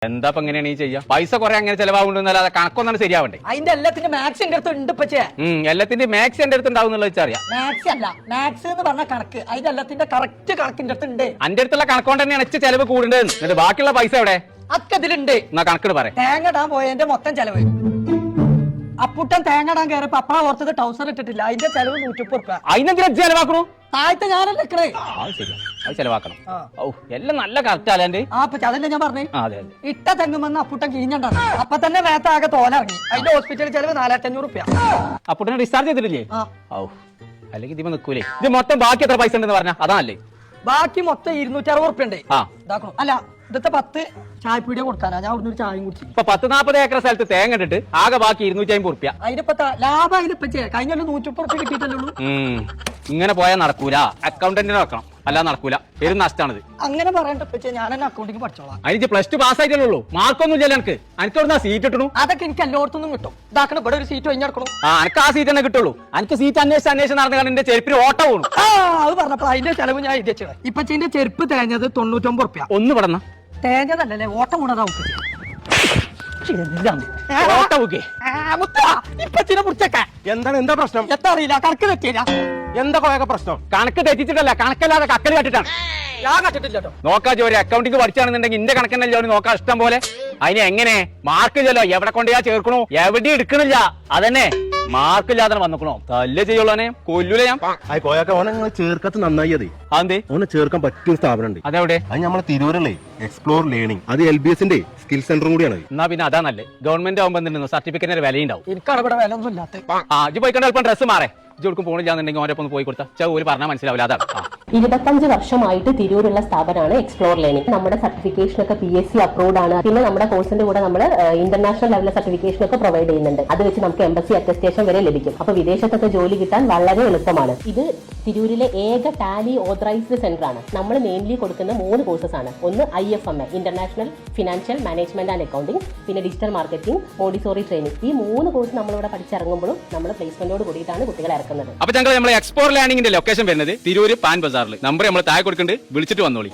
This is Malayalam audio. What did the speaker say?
എന്താ എങ്ങനെയാണ് ഈ ചെയ്യാ? പൈസ കുറെ അങ്ങനെ ചെലവാകുന്നല്ലാതെ കണക്കൊന്നാണ് ശരിയാവണ്ടേ? അതിന്റെ എല്ലാത്തിന്റെ മാത്സ് എന്റെ അടുത്ത് ഉണ്ട് ഇപ്പച്ചേ. എല്ലാത്തിന്റെ മാത്സ് എന്റെ അടുത്ത് ഉണ്ടാവും വെച്ചറിയാം. മാത്സ് അല്ല, മാത്സ് എന്ന് പറഞ്ഞ കണക്ക്. അതിന്റെ എല്ലാത്തിന്റെ കറക്റ്റ് കണക്കിന്റെ അടുത്ത് ഉണ്ട്. അന്റെ അടുത്തുള്ള കണക്കൊണ്ട് തന്നെയാണ് ചെലവ് കൂടുതൽ. എന്നിട്ട് ബാക്കിയുള്ള പൈസ എവിടെ? അതൊക്കെ ഇതിലുണ്ട്. എന്നാ കണക്കിട് പറയാം. തേങ്ങ ഇടാൻ പോയതിന്റെ മൊത്തം ചെലവ്. അപ്പൂട്ടൻ തേങ്ങ ഇടാൻ കയറിയപ്പോ അപ്പഴ ഓർത്തത് ടൗസർ ഇട്ടിട്ടില്ല. അതിന്റെ ചെലവ് 130 രൂപ. അതിനെന്തിനാ ചെലവാക്കണു? താഴത്തെ ഞാനല്ലേ നിക്കണേ. അത് ചെലവാക്കണം. എല്ലാം നല്ല കറക്റ്റ് അല്ലാണ്ട്. അതല്ലേ ഞാൻ പറഞ്ഞു. ഇട്ട തെങ്ങുമെന്ന് അപ്പൂട്ടൻ കിഴിഞ്ഞണ്ടാണ്. അപ്പൊ തന്നെ മേത്താകെ തോലിറങ്ങി. അതിന്റെ ഹോസ്പിറ്റൽ ചെലവ് 4500 രൂപ. അപ്പൂട്ടനെ ഡിസ്ചാർജ് ചെയ്തിട്ടില്ലേ? അല്ലെങ്കിൽ ഇതിമ നിക്കൂലേ? ഇത് മൊത്തം ബാക്കി എത്ര പൈസ ഉണ്ടെന്ന് പറഞ്ഞാ അതല്ലേ? ബാക്കി മൊത്തം 260 രൂപ ഉണ്ട്. ഇതാക്കണം. അല്ല, ഇന്നത്തെ 10 ചായപ്പീടിയ കൊടുക്കാനാ. ഞാൻ അവിടുന്ന് ഒരു ചായയും കുടിച്ചു. ഇപ്പൊ 10-40 ഏക്കർ സ്ഥലത്ത് തേങ്ങ ഇട്ടിട്ട് ആകെ ബാക്കി 250 രൂപ. അതിനിപ്പ ലാഭം അതിനിപ്പ കഴിഞ്ഞ 130 രൂപ കിട്ടിയിട്ടല്ലോ. ഇങ്ങനെ പോയാൽ നടക്കൂല. അക്കൗണ്ടന്റിനെ വെക്കണം, അല്ലാതെ നടക്കൂല. പേരും നഷ്ടമാണിത്. അങ്ങനെ പറയണ്ട. ഞാൻ തന്നെ അക്കൗണ്ടിങ് പഠിച്ചോളാം. അതിന് +2 പാസ്സായിട്ടേ മാർക്കൊന്നും ഇല്ലല്ലോ എനിക്ക്. എനിക്കവിടുന്ന് സീറ്റ് കിട്ടണു. അതൊക്കെ എനിക്ക് എല്ലായിടത്തും കിട്ടും. ഇതാക്കണം. ഇവിടെ ഒരു സീറ്റ് കഴിഞ്ഞെടുക്കണം. എനിക്ക് ആ സീറ്റ് തന്നെ കിട്ടുള്ളൂ. എനിക്ക് സീറ്റ് അന്വേഷിച്ച് നടന്നു കാരണം എന്റെ ചെരുപ്പിന് ഓട്ടം പോണു. അത് പറഞ്ഞപ്പോ അതിന്റെ ചെലവ് ഞാൻ എഴുതിച്ചു. ഇപ്പച്ചീന്റെ ചെരുപ്പ് തേഞ്ഞത് 99 രൂപ. ഒന്ന് പെടന്ന തേഞ്ഞതല്ലേ, ഓട്ടം കൂടാതെ എന്താണ്? എന്താ പ്രശ്നം? എത്താ അറിയില്ല. കണക്ക് തെറ്റിയില്ല. എന്താ കൊറേ പ്രശ്നം? കണക്ക് തെറ്റിച്ചിട്ടല്ല, കണക്കല്ലാതെ കക്കല് കട്ടിട്ടാണ്. ഞാൻ കണ്ടിട്ടില്ല. നോക്കാ ജോലി അക്കൗണ്ടിങ് പഠിച്ചാണെന്നുണ്ടെങ്കിൽ ഇന്റെ കണക്കന്നല്ലോ നോക്കാം ഇഷ്ടം പോലെ. അതിന് എങ്ങനെ മാർക്കില്ലല്ലോ? എവിടെ കൊണ്ടുപോയാ ചേർക്കണോ? എവിടെ എടുക്കണില്ല. അതന്നെ മാർക്കില്ലാതെ വന്നേക്കണോ? തല്ലേ ചെയ്യുള്ളനെ കൊല്ലൂല ഞാൻ. ചേർക്കത്ത് നന്നായി. അതെ ഓനെ ചേർക്കാൻ പറ്റിയ സ്ഥാപനം ഉണ്ട്. അതെവിടെ? അത് നമ്മളെ തിരൂരല്ലേ, എക്സ്പ്ലോർ ലേണിംഗ്. അത് LBS ന്റെ സ്കിൽ സെന്ററും കൂടിയാണ്. എന്നാ പിന്നെ അതാ നല്ലേ. ഗവൺമെന്റ് ആവുമ്പോ സർട്ടിഫിക്കറ്റിന് വിലയുണ്ടാവും. എനിക്കാണ് ഇവിടെ വില ഒന്നും ഇല്ലാത്ത. ഇജ്ജ് പോയിക്കൊണ്ട് അല്പം ഡ്രസ്സ് മാറേ. ഇജ്ജ് പോണില്ലാന്നുണ്ടെങ്കിൽ ഓരോ പോയി കൊടുത്താൽ ഒരു പറഞ്ഞാൽ മനസ്സിലാവില്ല. അതാണ് 25 വർഷമായിട്ട് തിരൂരുള്ള സ്ഥാപനമാണ് എക്സ്പ്ലോർ ലേണിംഗ്. നമ്മുടെ സർട്ടിഫിക്കേഷൻ ഒക്കെ PSC അപ്രൂവ്ഡ് ആണ്. പിന്നെ നമ്മുടെ കോഴ്സിന്റെ കൂടെ നമ്മൾ ഇന്റർനാഷണൽ ലെവലിലെ സർട്ടിഫിക്കേഷൻ ഒക്കെ പ്രൊവൈഡ് ചെയ്യുന്നുണ്ട്. അത് വെച്ച് നമുക്ക് എംബസി അറ്റസ്റ്റേഷൻ വരെ ലഭിക്കും. അപ്പൊ വിദേശത്തൊക്കെ ജോലി കിട്ടാൻ വളരെ എളുപ്പമാണ്. ഇത് തിരൂരിലെ ഏക ടാലി ഓതറൈസ്ഡ് സെന്റർ ആണ്. നമ്മൾ മെയിൻലി കൊടുക്കുന്ന 3 കോഴ്സസ് ആണ്. ഒന്ന് IFMA, international financial management and accounting, പിന്നെ ഡിജിറ്റൽ മാർക്കറ്റിംഗ്, മോണ്ടിസോറി ട്രെയിനിങ്. ഈ 3 കോഴ്സ് നമ്മളിവിടെ പഠിച്ചിറങ്ങുമ്പോഴും നമ്മൾ പ്ലേസ്മെന്റോട് കൂടിയിട്ടാണ് കുട്ടികളെ ഇറക്കുന്നത്. അപ്പൊ ഞങ്ങൾ നമ്മളെ എക്സ്പ്ലോർ ലേണിംഗിന്റെ ലൊക്കേഷൻ വരുന്നത് തിരൂര് പാൻ ബസാറിൽ. നമ്പർ നമ്മൾ താഴെ കൊടുക്കുന്നുണ്ട്, വിളിച്ചിട്ട് വന്നോളി.